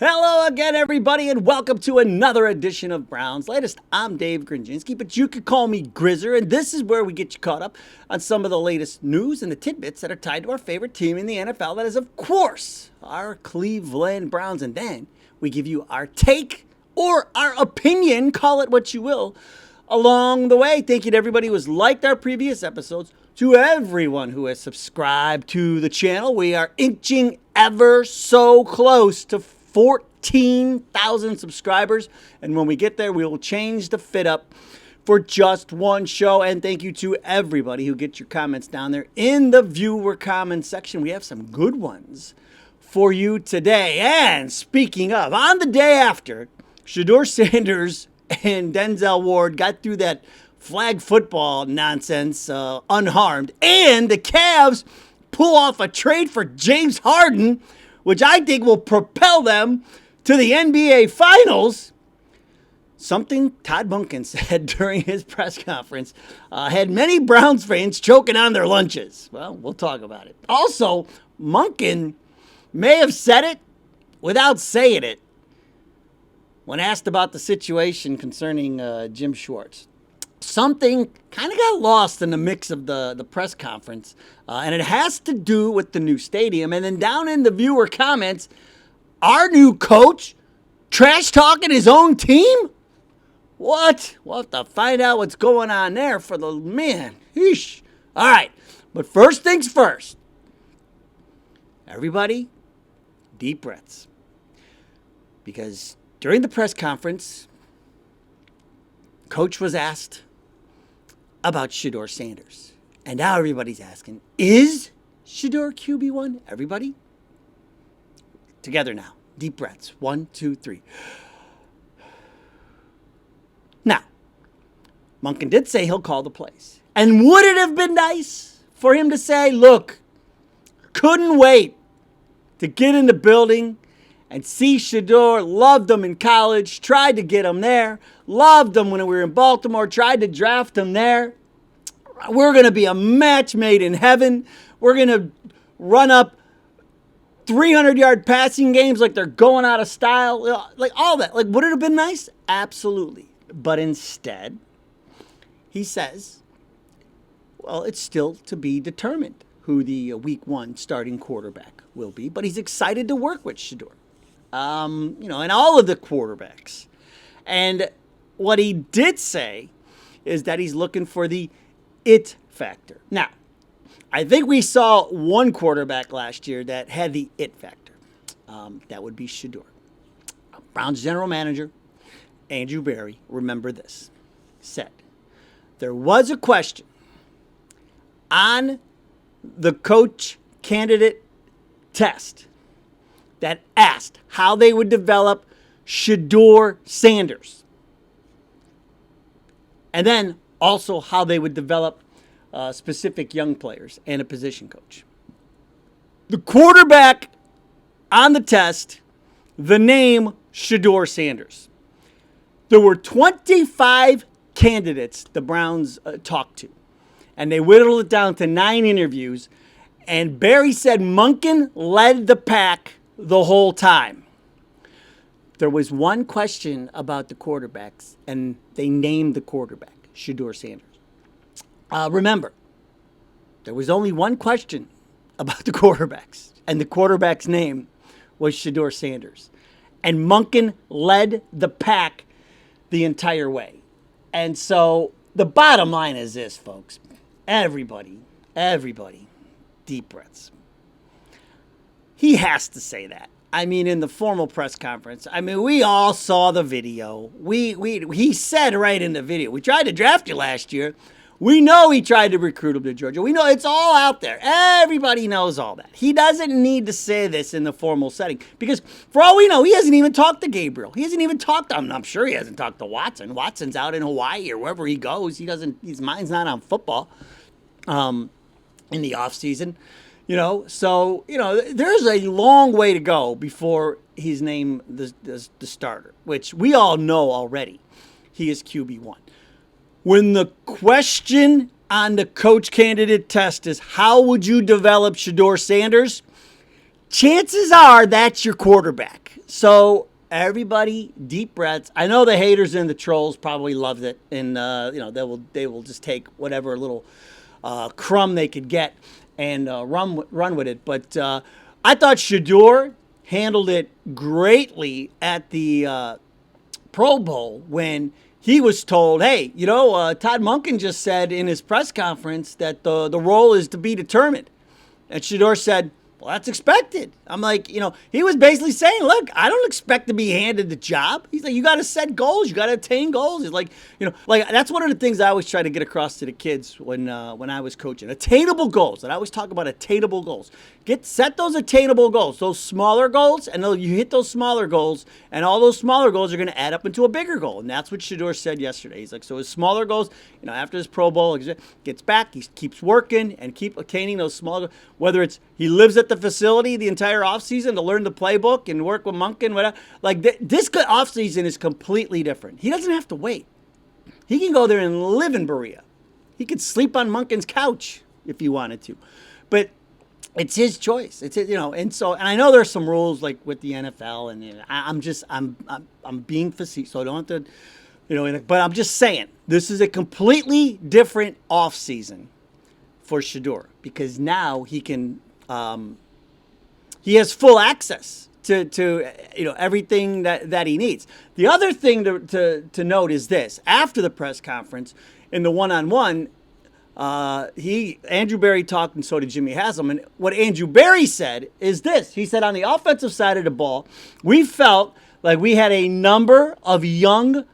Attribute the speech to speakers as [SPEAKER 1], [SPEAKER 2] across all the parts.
[SPEAKER 1] Hello again, everybody, and welcome to another edition of Browns Latest. I'm Dave Grendzynski, but you could call me Grizzer, and this is where we get you caught up on some of the latest news and the tidbits that are tied to our favorite team in the NFL. That is, of course, our Cleveland Browns. And then we give you our take or our opinion, call it what you will, along the way. Thank you to everybody who has liked our previous episodes, to everyone who has subscribed to the channel. We are inching ever so close to 14,000 subscribers. And when we get there, we will change the fit up for just one show. And thank you to everybody who gets your comments down there in the viewer comment section. We have some good ones for you today. And speaking of, on the day after Shedeur Sanders and Denzel Ward got through that flag football nonsense unharmed, and the Cavs pull off a trade for James Harden, which I think will propel them to the NBA Finals. Something Todd Monken said during his press conference had many Browns fans choking on their lunches. Well, we'll talk about it. Also, Monken may have said it without saying it when asked about the situation concerning Jim Schwartz. Something kind of got lost in the mix of the press conference, and it has to do with the new stadium. And then down in the viewer comments, our new coach trash talking his own team? What? We'll have to find out what's going on there for the man. Eesh. All right, but first things first. Everybody, deep breaths. Because during the press conference, Coach was asked about Shedeur Sanders. And now everybody's asking, is Shedeur QB1? Everybody? Together now. Deep breaths. 1, 2, 3. Now, Monken did say he'll call the plays. And would it have been nice for him to say, look, couldn't wait to get in the building and see Shedeur, loved him in college, tried to get him there, loved him when we were in Baltimore, tried to draft him there. We're going to be a match made in heaven. We're going to run up 300-yard passing games like they're going out of style, like all that. Like, would it have been nice? Absolutely. But instead, he says, well, it's still to be determined who the week one starting quarterback will be, but he's excited to work with Shedeur. And all of the quarterbacks. And what he did say is that he's looking for the it factor. Now, I think we saw one quarterback last year that had the it factor. That would be Shedeur. Browns general manager, Andrew Berry, remember this, said, there was a question on the coach candidate test that asked how they would develop Shedeur Sanders. And then also how they would develop specific young players and a position coach. The quarterback on the test, the name Shedeur Sanders. There were 25 candidates the Browns talked to, and they whittled it down to 9 interviews, and Barry said Monken led the pack the whole time. There was one question about the quarterbacks, and they named the quarterback, Shedeur Sanders. Remember, there was only one question about the quarterbacks, and the quarterback's name was Shedeur Sanders. And Monken led the pack the entire way. And so the bottom line is this, folks. Everybody, deep breaths. He has to say that. I mean, in the formal press conference, I mean, we all saw the video. He said right in the video, we tried to draft you last year. We know he tried to recruit him to Georgia. We know it's all out there. Everybody knows all that. He doesn't need to say this in the formal setting because, for all we know, he hasn't even talked to Gabriel. He hasn't even talked to him. I'm sure he hasn't talked to Watson. Watson's out in Hawaii or wherever he goes. His mind's not on football in the offseason. So there's a long way to go before he's named the starter, which we all know already. He is QB1. When the question on the coach candidate test is how would you develop Shedeur Sanders, chances are that's your quarterback. So everybody, deep breaths. I know the haters and the trolls probably loved it, and they will just take whatever little crumb they could get and run with it. But I thought Shedeur handled it greatly at the Pro Bowl when he was told, hey, Todd Monken just said in his press conference that the role is to be determined. And Shedeur said, well, that's expected. I'm like, he was basically saying, look, I don't expect to be handed the job. He's like, you got to set goals. You got to attain goals. He's like, that's one of the things I always try to get across to the kids when I was coaching. Attainable goals. And I always talk about attainable goals. Set those attainable goals, those smaller goals, and you hit those smaller goals, and all those smaller goals are going to add up into a bigger goal. And that's what Shedeur said yesterday. He's like, so his smaller goals, after his Pro Bowl, gets back, he keeps working and keep attaining those smaller, whether it's he lives at the facility the entire offseason to learn the playbook and work with Monken, whatever. Like this offseason is completely different. He doesn't have to wait. He can go there and live in Berea. He could sleep on Monken's couch if he wanted to. But it's his choice. It's and I know there's some rules like with the NFL, and I'm being facetious, so I don't have to, but I'm just saying this is a completely different offseason for Shedeur because now he can he has full access to everything that he needs. The other thing to note is this: after the press conference in the one-on-one. Andrew Berry talked, and so did Jimmy Haslam. And what Andrew Berry said is this. He said on the offensive side of the ball, we felt like we had a number of young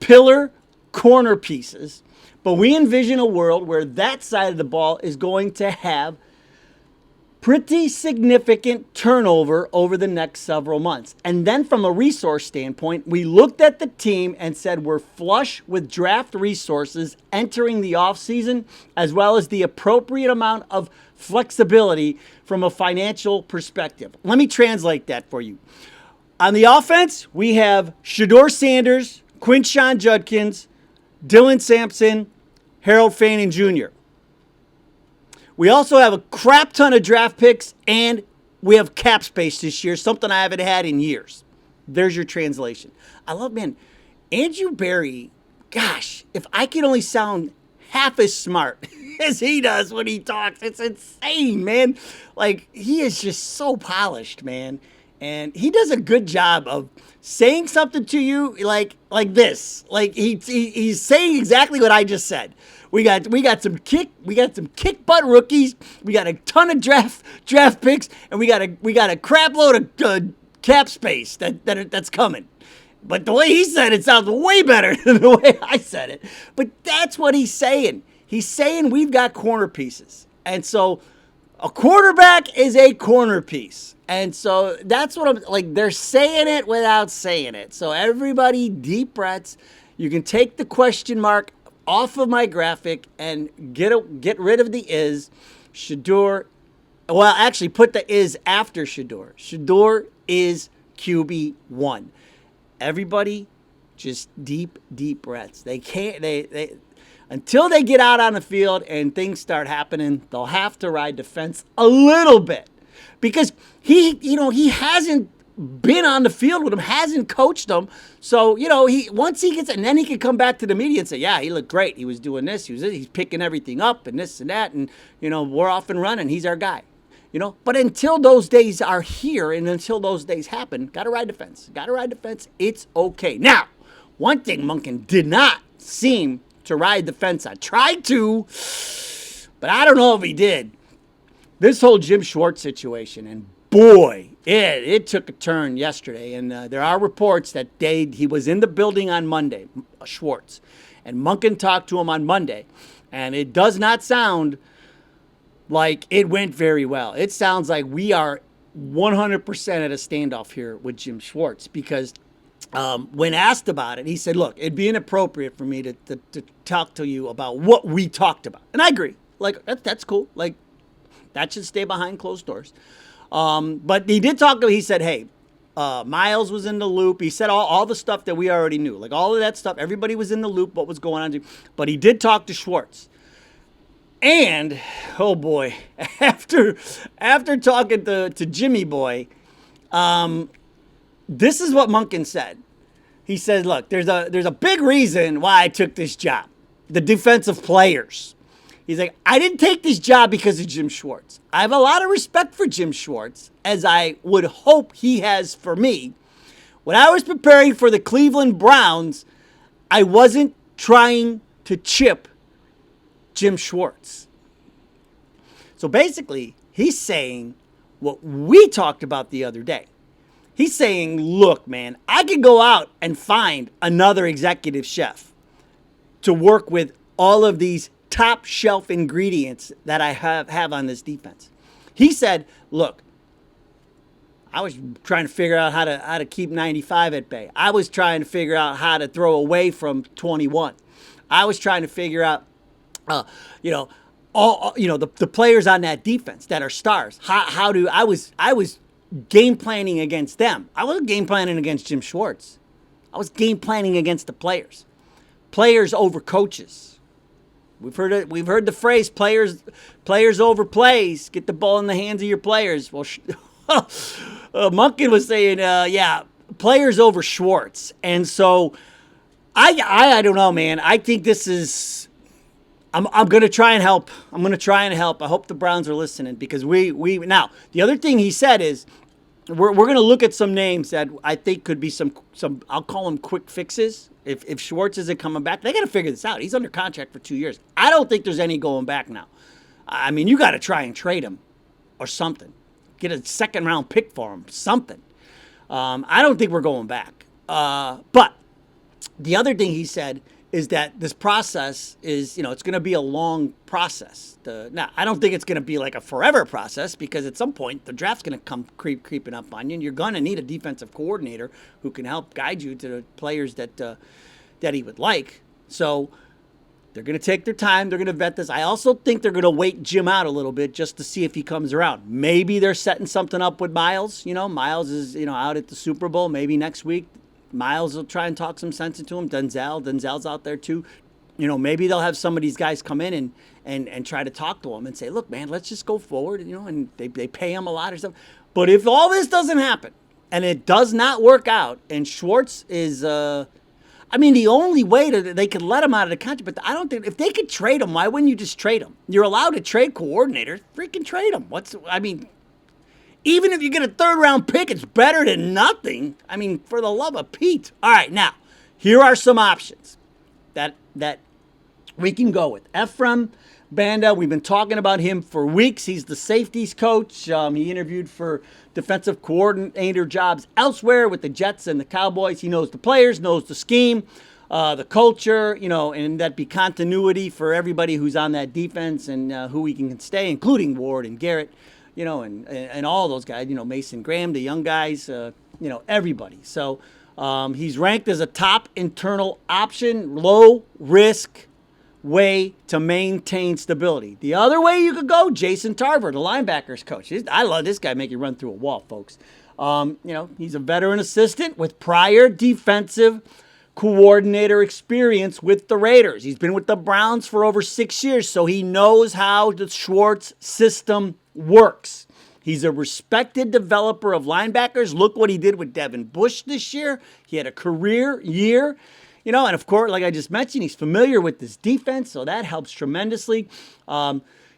[SPEAKER 1] pillar corner pieces, but we envision a world where that side of the ball is going to have pretty significant turnover over the next several months. And then from a resource standpoint, we looked at the team and said we're flush with draft resources entering the offseason, as well as the appropriate amount of flexibility from a financial perspective. Let me translate that for you. On the offense, we have Shedeur Sanders, Quinshon Judkins, Dylan Sampson, Harold Fanning Jr. We also have a crap ton of draft picks, and we have cap space this year, something I haven't had in years. There's your translation. I love, man, Andrew Berry, gosh, if I could only sound half as smart as he does when he talks, it's insane, man. Like, he is just so polished, man. And he does a good job of saying something to you like this. Like, he's saying exactly what I just said. We got some kick butt rookies. We got a ton of draft picks, and we got a crap load of cap space that's coming. But the way he said it sounds way better than the way I said it. But that's what he's saying. He's saying we've got corner pieces, and so a quarterback is a corner piece. And so that's what I'm like. They're saying it without saying it. So everybody, deep breaths. You can take the question mark off of my graphic and get rid of the is. Shedeur, well, actually put the is after Shedeur. Shedeur is QB1. Everybody, just deep breaths. They can't. They until they get out on the field and things start happening, they'll have to ride the fence a little bit because he hasn't been on the field with him, hasn't coached them. So, once he gets it, and then he can come back to the media and say, yeah, he looked great. He was doing this. He's picking everything up and this and that. And, we're off and running. He's our guy, But until those days are here and until those days happen, got to ride the fence. It's okay. Now, one thing Monken did not seem to ride the fence on. Tried to, but I don't know if he did. This whole Jim Schwartz situation, and boy, it took a turn yesterday, and there are reports that he was in the building on Monday, Schwartz, and Monken talked to him on Monday, and it does not sound like it went very well. It sounds like we are 100% at a standoff here with Jim Schwartz because when asked about it, he said, look, it'd be inappropriate for me to talk to you about what we talked about. And I agree. Like, that's cool. Like, that should stay behind closed doors. But he did talk. He said, hey, Miles was in the loop. He said all the stuff that we already knew. Like all of that stuff, everybody was in the loop, what was going on. But he did talk to Schwartz. And oh boy, after talking to Jimmy Boy, this is what Monken said. He said, "Look, there's a big reason why I took this job. The defensive players." He's like, "I didn't take this job because of Jim Schwartz. I have a lot of respect for Jim Schwartz, as I would hope he has for me. When I was preparing for the Cleveland Browns, I wasn't trying to chip Jim Schwartz." So basically, he's saying what we talked about the other day. He's saying, look, man, I could go out and find another executive chef to work with all of these top shelf ingredients that I have on this defense. He said, look, I was trying to figure out how to keep 95 at bay. I was trying to figure out how to throw away from 21. I was trying to figure out, the players on that defense that are stars. I was game planning against them. I wasn't game planning against Jim Schwartz. I was game planning against the players. Players over coaches. We've heard the phrase players over plays. Get the ball in the hands of your players. Well, Monken was saying, players over Schwartz. And so I don't know, man. I think this is. I'm going to try and help. I hope the Browns are listening, because we now the other thing he said is we're going to look at some names that I think could be some I'll call them quick fixes. If Schwartz isn't coming back, they got to figure this out. He's under contract for 2 years. I don't think there's any going back now. I mean, you got to try and trade him or something. Get a second round pick for him, something. I don't think we're going back. But the other thing he said is that this process is, it's going to be a long process. Now, I don't think it's going to be like a forever process, because at some point the draft's going to come creeping up on you, and you're going to need a defensive coordinator who can help guide you to the players that he would like. So they're going to take their time. They're going to vet this. I also think they're going to wait Jim out a little bit just to see if he comes around. Maybe they're setting something up with Miles. Miles is, out at the Super Bowl. Maybe next week Miles will try and talk some sense into him. Denzel's out there too. Maybe they'll have some of these guys come in and try to talk to him and say, look, man, let's just go forward. And they pay him a lot or something. But if all this doesn't happen and it does not work out, and Schwartz is, the only way they could let him out of the contract, but I don't think, if they could trade him, why wouldn't you just trade him? You're allowed to trade coordinators. Freaking trade him. Even if you get a third-round pick, it's better than nothing. For the love of Pete. All right, now, here are some options that we can go with. Ephraim Banda, we've been talking about him for weeks. He's the safeties coach. He interviewed for defensive coordinator jobs elsewhere with the Jets and the Cowboys. He knows the players, knows the scheme, the culture, and that'd be continuity for everybody who's on that defense, and who we can stay, including Ward and Garrett. And all those guys, Mason Graham, the young guys, everybody. So he's ranked as a top internal option, low risk way to maintain stability. The other way you could go, Jason Tarver, the linebackers coach. I love this guy, make you run through a wall, folks. He's a veteran assistant with prior defensive coordinator experience with the Raiders. He's been with the Browns for over 6 years, so he knows how the Schwartz system works. He's a respected developer of linebackers. Look what he did with Devin Bush this year. He had a career year, and of course, like I just mentioned, he's familiar with this defense, so that helps tremendously.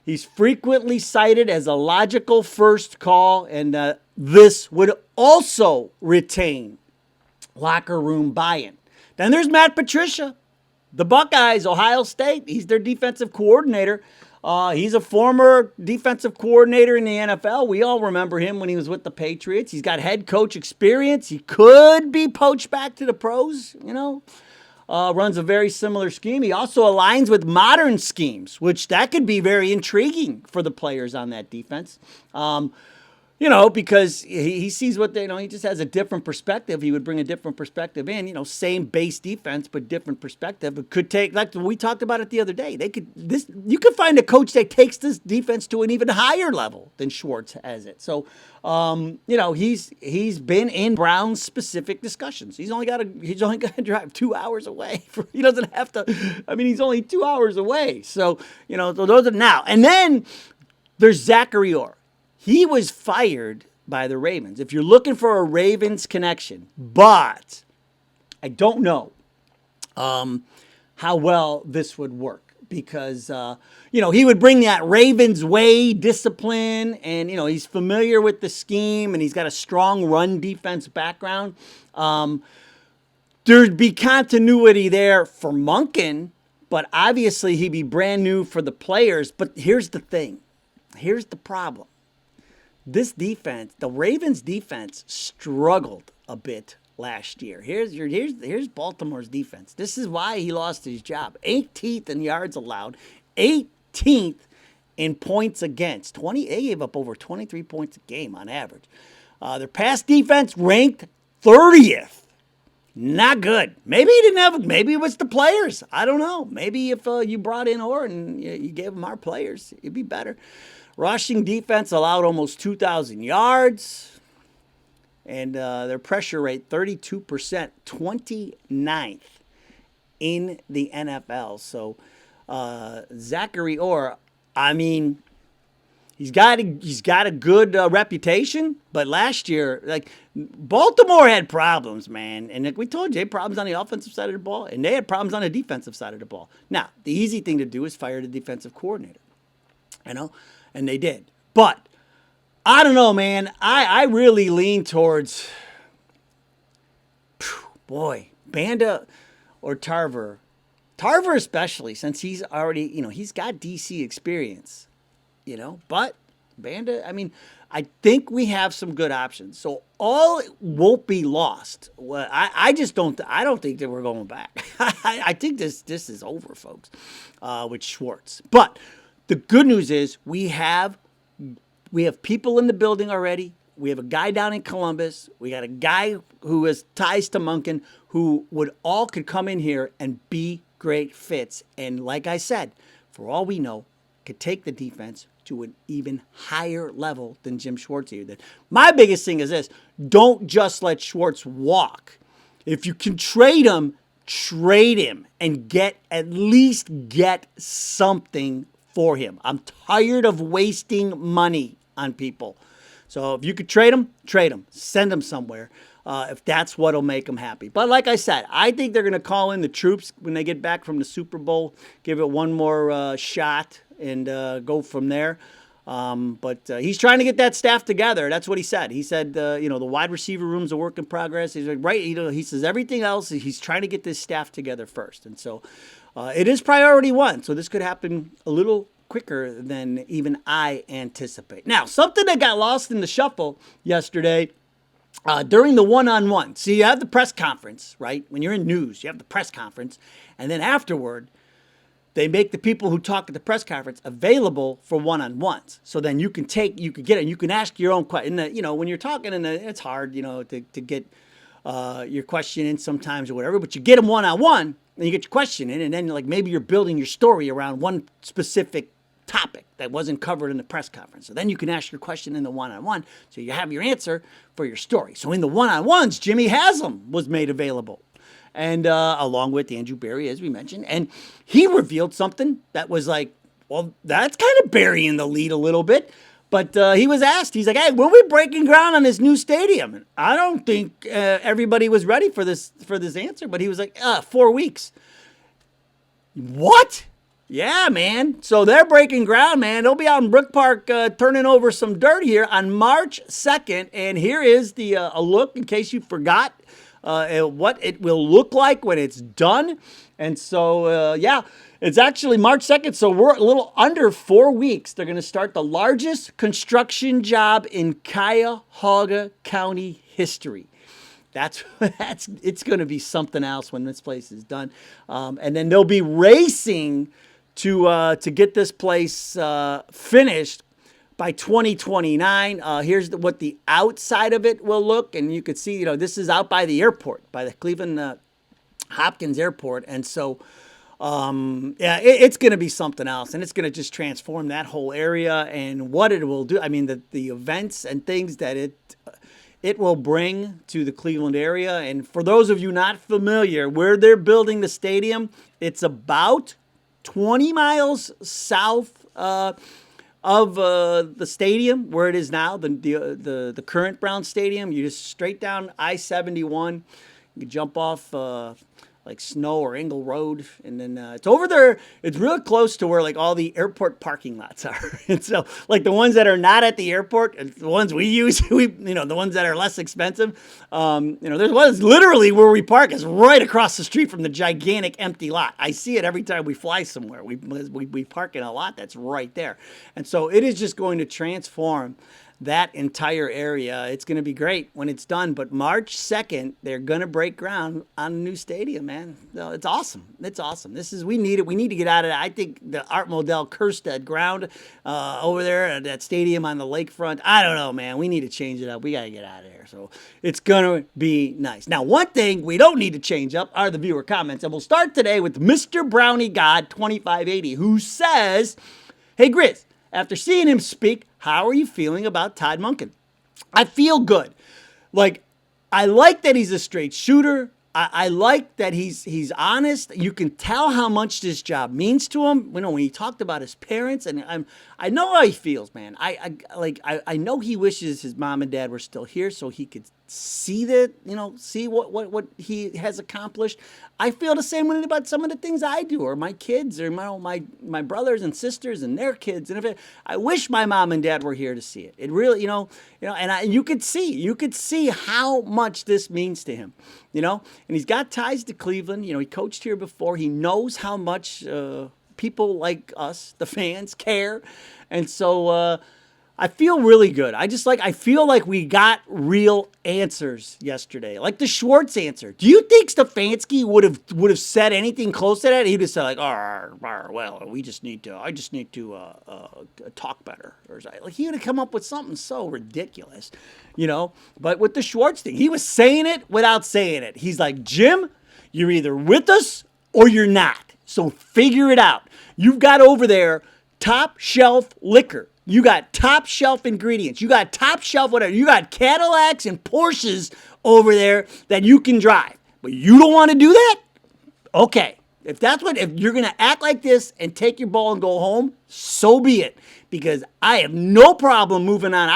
[SPEAKER 1] He's frequently cited as a logical first call, and this would also retain locker room buy-in. Then there's Matt Patricia, the Buckeyes, Ohio State. He's their defensive coordinator. He's a former defensive coordinator in the NFL. We all remember him when he was with the Patriots. He's got head coach experience. He could be poached back to the pros, runs a very similar scheme. He also aligns with modern schemes, which that could be very intriguing for the players on that defense. because he sees what they, he just has a different perspective. He would bring a different perspective in, same base defense, but different perspective. It could take, like we talked about it the other day, you could find a coach that takes this defense to an even higher level than Schwartz has it. So, he's been in Browns specific discussions. He's only got to drive 2 hours away. He doesn't have to, he's only 2 hours away. So, so those are now. And then there's Zachary Orr. He was fired by the Ravens. If you're looking for a Ravens connection, but I don't know how well this would work because, he would bring that Ravens way discipline and, he's familiar with the scheme and he's got a strong run defense background. There'd be continuity there for Monken, but obviously he'd be brand new for the players. But here's the thing. Here's the problem. This defense, the Ravens defense, struggled a bit last year. Here's Baltimore's defense. This is why he lost his job. 18th in yards allowed, 18th in points against. They gave up over 23 points a game on average. Their pass defense ranked 30th. Not good. Maybe it was the players. I don't know. Maybe if you brought in Orr and you gave them our players, it'd be better. Rushing defense allowed almost 2,000 yards. And their pressure rate, 32%, 29th in the NFL. So Zachary Orr, he's got a good reputation. But last year, Baltimore had problems, man. And like we told you, they had problems on the offensive side of the ball. And they had problems on the defensive side of the ball. Now, the easy thing to do is fire the defensive coordinator. And they did. But I don't know, man. I really lean towards, Banda or Tarver. Tarver especially, since he's already, he's got DC experience, But Banda, I think we have some good options. So all won't be lost. Well, I don't think that we're going back. I think this is over, folks, with Schwartz. But the good news is we have people in the building already. We have a guy down in Columbus. We got a guy who has ties to Monken who could come in here and be great fits. And like I said, for all we know, could take the defense to an even higher level than Jim Schwartz here did. My biggest thing is this. Don't just let Schwartz walk. If you can trade him and at least get something for him. I'm tired of wasting money on people. So if you could trade him, send him somewhere if that's what'll make them happy. But like I said, I think they're going to call in the troops when they get back from the Super Bowl, give it one more shot and go from there. But he's trying to get that staff together. That's what he said. He said, the wide receiver room's a work in progress. He's like, right. He says everything else, he's trying to get this staff together first. And so it is priority one. So this could happen a little quicker than even I anticipate. Now, something that got lost in the shuffle yesterday during the one-on-one. See, you have the press conference, right? When you're in news, you have the press conference. And then afterward, they make the people who talk at the press conference available for one-on-ones. So then you can get it, and you can ask your own question. When you're talking, it's hard, to get your question in sometimes or whatever, but you get them one-on-one, and you get your question in, and then maybe you're building your story around one specific topic that wasn't covered in the press conference. So then you can ask your question in the one-on-one, so you have your answer for your story. So in the one-on-ones, Jimmy Haslam was made available, and along with Andrew Berry, as we mentioned, and he revealed something that was that's kind of burying the lead a little bit. But he was asked, he's like, hey, when we breaking ground on this new stadium? And I don't think everybody was ready for this answer, but he was like, 4 weeks. What? Yeah, man. So they're breaking ground, man. They'll be out in Brook Park turning over some dirt here on March 2nd. And here is a look, in case you forgot, what it will look like when it's done. And so, it's actually March 2nd, so we're a little under 4 weeks. They're going to start the largest construction job in Cuyahoga County history. It's going to be something else when this place is done. And then they'll be racing to get this place finished by 2029. Here's what the outside of it will look. And you could see, this is out by the airport, by the Cleveland Hopkins Airport. And so, it's going to be something else. And it's going to just transform that whole area and what it will do. I mean, the events and things that it will bring to the Cleveland area. And for those of you not familiar, where they're building the stadium, it's about 20 miles south of the stadium where it is now, the current Brown Stadium. You just straight down I-71. You jump off like Snow or Engle Road, and then it's over there. It's real close to where like all the airport parking lots are. And so like the ones that are not at the airport, the ones we use, the ones that are less expensive, there's ones literally where we park is right across the street from the gigantic empty lot. I see it every time we fly somewhere. We park in a lot that's right there. And so it is just going to transform that entire area. It's going to be great when it's done. But March 2nd, they're going to break ground on a new stadium, man. So it's awesome. It's awesome. We need it. We need to get out of that. I think the Art Modell Kerstead ground over there at that stadium on the lakefront, I don't know, man. We need to change it up. We got to get out of there. So it's going to be nice. Now, one thing we don't need to change up are the viewer comments. And we'll start today with Mr. Brownie God 2580, who says, "Hey, Grizz, after seeing him speak, how are you feeling about Todd Monken?" I feel good. Like, I like that he's a straight shooter. I like that he's honest. You can tell how much this job means to him. When he talked about his parents, and I know how he feels, man. I know he wishes his mom and dad were still here so he could see that, see what he has accomplished. I feel the same way about some of the things I do, or my kids, or my brothers and sisters and their kids. And I wish my mom and dad were here to see it. It really, and you could see how much this means to him, and he's got ties to Cleveland. He coached here before. He knows how much people like us, the fans, care. And so I feel really good. I feel like we got real answers yesterday, like the Schwartz answer. Do you think Stefanski would have said anything close to that? He'd have said like, well, I just need to talk better, or like he would have come up with something so ridiculous, But with the Schwartz thing, he was saying it without saying it. He's like, Jim, you're either with us or you're not. So figure it out. You've got over there top shelf liquor. You got top shelf ingredients. You got top shelf whatever. You got Cadillacs and Porsches over there that you can drive. But you don't want to do that? Okay. If you're going to act like this and take your ball and go home, so be it. Because I have no problem moving on.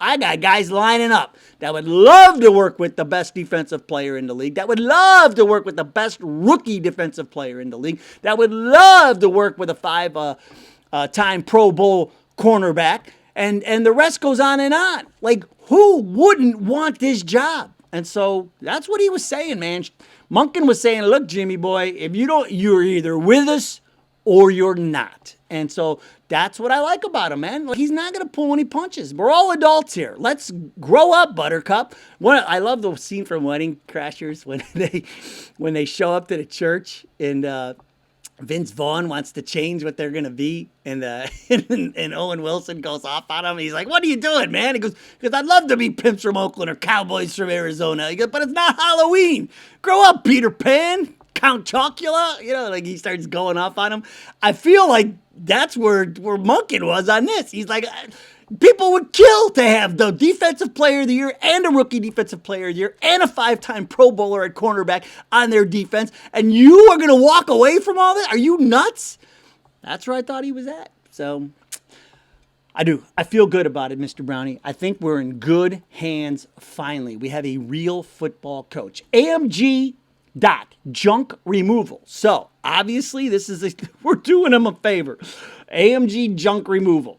[SPEAKER 1] I got guys lining up that would love to work with the best defensive player in the league, that would love to work with the best rookie defensive player in the league, that would love to work with a five-time Pro Bowl cornerback, and the rest goes on and on. Like, who wouldn't want this job? And so that's what he was saying, man. Monken was saying, look, Jimmy boy, if you're either with us or you're not. And so that's what I like about him, man. Like, he's not going to pull any punches. We're all adults here. Let's grow up, Buttercup. I love the scene from Wedding Crashers when they show up to the church and Vince Vaughn wants to change what they're going to be, and Owen Wilson goes off on him. He's like, what are you doing, man? He goes, because I'd love to be pimps from Oakland or cowboys from Arizona. He goes, but it's not Halloween. Grow up, Peter Pan, Count Chocula. Like he starts going off on him. I feel like that's where Monken was on this. He's like, people would kill to have the defensive player of the year and a rookie defensive player of the year and a five-time Pro Bowler at cornerback on their defense, and you are going to walk away from all that? Are you nuts? That's where I thought he was at. So I do. I feel good about it, Mr. Brownie. I think we're in good hands finally. We have a real football coach. AMG junk removal. So obviously we're doing him a favor. AMG junk removal.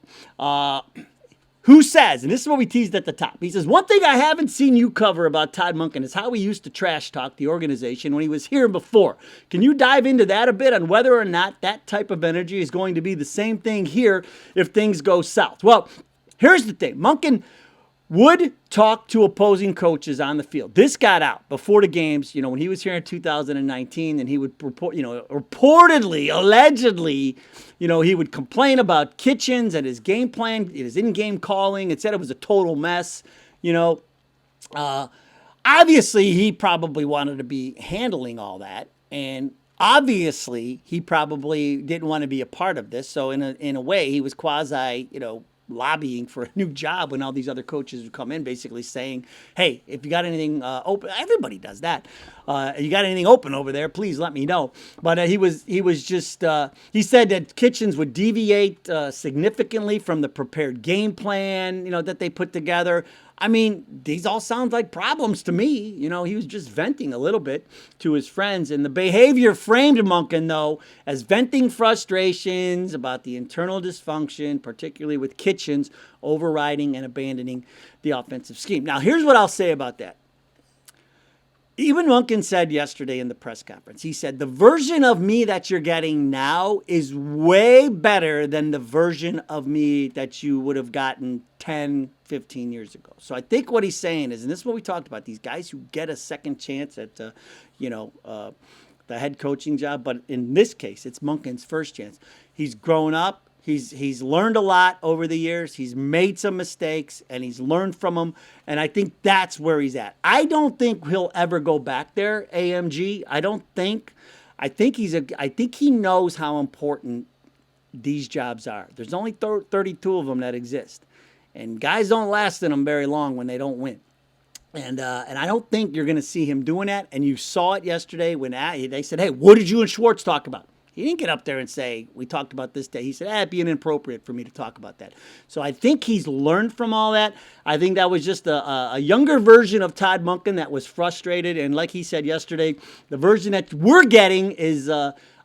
[SPEAKER 1] Who says, and this is what we teased at the top, he says, one thing I haven't seen you cover about Todd Monken is how he used to trash talk the organization when he was here before. Can you dive into that a bit on whether or not that type of energy is going to be the same thing here if things go south? Well, here's the thing. Monken would talk to opposing coaches on the field. This got out before the games, when he was here in 2019, and he would report, reportedly, allegedly, he would complain about Kitchens and his game plan, his in-game calling. It said it was a total mess, Obviously, he probably wanted to be handling all that, and obviously, he probably didn't want to be a part of this. So in a way, he was quasi, lobbying for a new job when all these other coaches would come in, basically saying, hey, if you got anything open, everybody does that. You got anything open over there, please let me know. But he said that Kitchens would deviate significantly from the prepared game plan, that they put together. I mean, these all sound like problems to me. He was just venting a little bit to his friends. And the behavior framed Monken, though, as venting frustrations about the internal dysfunction, particularly with Kitchens overriding and abandoning the offensive scheme. Now, here's what I'll say about that. Even Monken said yesterday in the press conference, he said, the version of me that you're getting now is way better than the version of me that you would have gotten 10, 15 years ago. So I think what he's saying is, and this is what we talked about, these guys who get a second chance at, the head coaching job. But in this case, it's Monken's first chance. He's grown up. He's learned a lot over the years. He's made some mistakes, and he's learned from them. And I think that's where he's at. I don't think he'll ever go back there, AMG. I think he knows how important these jobs are. There's only 32 of them that exist. And guys don't last in them very long when they don't win. And I don't think you're going to see him doing that. And you saw it yesterday when they said, hey, what did you and Schwartz talk about? He didn't get up there and say, we talked about this day. He said, it'd be inappropriate for me to talk about that. So I think he's learned from all that. I think that was just a younger version of Todd Monken that was frustrated. And like he said yesterday, the version that we're getting is,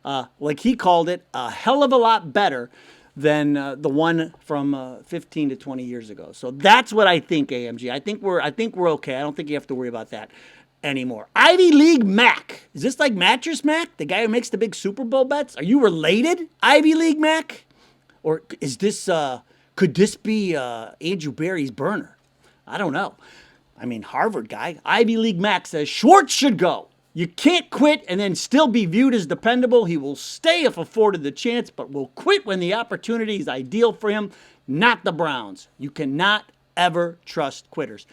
[SPEAKER 1] like he called it, a hell of a lot better than the one from 15 to 20 years ago. So that's what I think, AMG. I think we're okay. I don't think you have to worry about that anymore. Ivy League Mac. Is this like Mattress Mac, the guy who makes the big Super Bowl bets? Are you related, Ivy League Mac? Or is this, could this be Andrew Berry's burner? I don't know. I mean, Harvard guy. Ivy League Mac says Schwartz should go. You can't quit and then still be viewed as dependable. He will stay if afforded the chance, but will quit when the opportunity is ideal for him, not the Browns. You cannot ever trust quitters.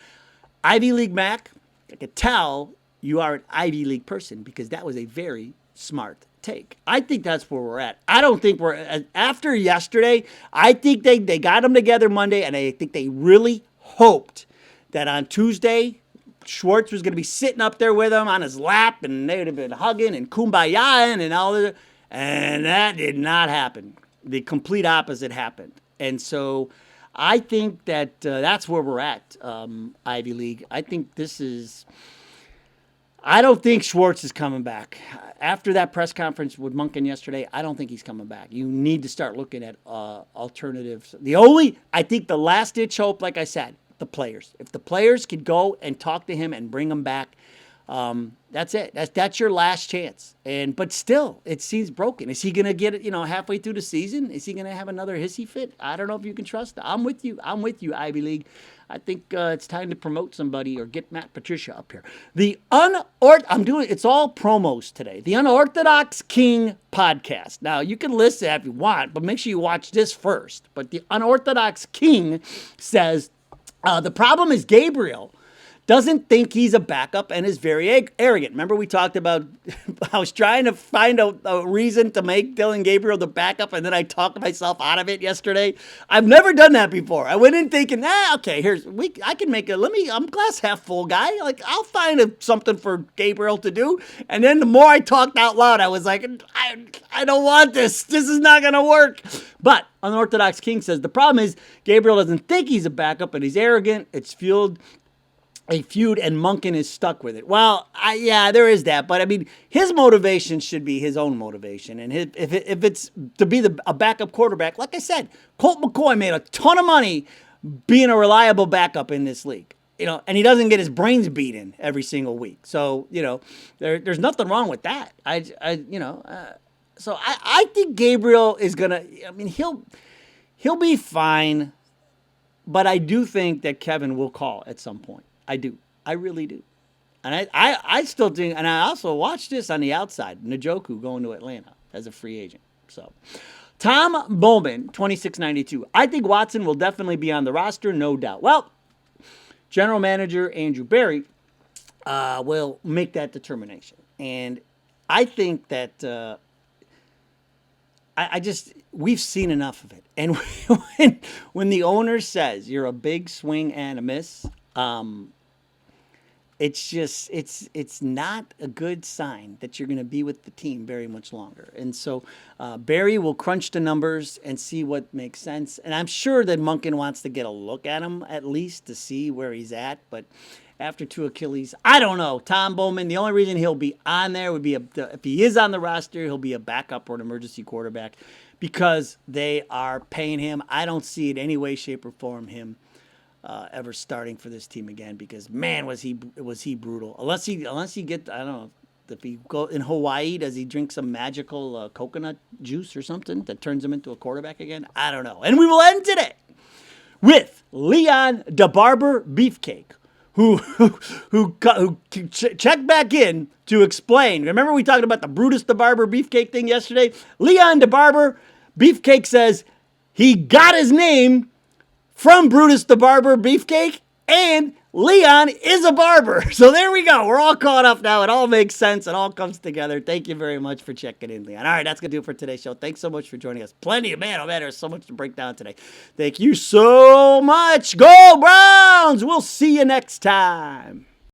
[SPEAKER 1] Ivy League Mac, I could tell you are an Ivy League person because that was a very smart take. I think that's where we're at. I don't think after yesterday, I think they got them together Monday, and I think they really hoped that on Tuesday, Schwartz was going to be sitting up there with him on his lap, and they would have been hugging and kumbayaing and all that. And that did not happen. The complete opposite happened. And so I think that that's where we're at, Ivy League. I don't think Schwartz is coming back. After that press conference with Monken yesterday, I don't think he's coming back. You need to start looking at alternatives. I think the last-ditch hope, like I said, the players. If the players could go and talk to him and bring him back, that's it. That's your last chance. But still, it seems broken. Is he going to get it, halfway through the season? Is he going to have another hissy fit? I don't know if you can trust it. I'm with you, Ivy League. I think it's time to promote somebody or get Matt Patricia up here. It's all promos today. The Unorthodox King podcast. Now, you can listen if you want, but make sure you watch this first. But the Unorthodox King says, the problem is Gabriel doesn't think he's a backup and is very arrogant. Remember we talked about I was trying to find a reason to make Dylan Gabriel the backup, and then I talked myself out of it yesterday. I've never done that before. I went in thinking, okay, I can make I'm glass half full guy. Like, I'll find something for Gabriel to do. And then the more I talked out loud, I was like, I don't want this. This is not going to work. But Unorthodox King says the problem is Gabriel doesn't think he's a backup, and he's arrogant. It's fueled a feud, and Monken is stuck with it. Well, there is that. But, I mean, his motivation should be his own motivation. And if it's to be a backup quarterback, like I said, Colt McCoy made a ton of money being a reliable backup in this league. And he doesn't get his brains beaten every single week. So, there's nothing wrong with that. So I think Gabriel is going to, he'll be fine. But I do think that Kevin will call at some point. I do. I really do. And I still think, and I also watched this on the outside, Njoku going to Atlanta as a free agent. So, Tom Bowman, 2692. I think Watson will definitely be on the roster, no doubt. Well, general manager Andrew Berry will make that determination. And I think that we've seen enough of it. And when the owner says you're a big swing and a miss, it's not a good sign that you're going to be with the team very much longer. And so Barry will crunch the numbers and see what makes sense. And I'm sure that Monken wants to get a look at him at least to see where he's at. But after 2 Achilles, I don't know. Tom Bowman, the only reason he'll be on there would be if he is on the roster, he'll be a backup or an emergency quarterback because they are paying him. I don't see it any way, shape, or form him ever starting for this team again because man was he brutal. Unless he get, I don't know, if he go in Hawaii, does he drink some magical coconut juice or something that turns him into a quarterback again? I don't know. And we will end today with Leon DeBarber Beefcake, who checked back in to explain. Remember we talked about the Brutus DeBarber Beefcake thing yesterday? Leon DeBarber Beefcake says he got his name from Brutus the Barber Beefcake, and Leon is a barber. So there we go. We're all caught up now. It all makes sense. It all comes together. Thank you very much for checking in, Leon. All right, that's going to do it for today's show. Thanks so much for joining us. Plenty of, man, oh man, there's so much to break down today. Thank you so much. Go Browns! We'll see you next time.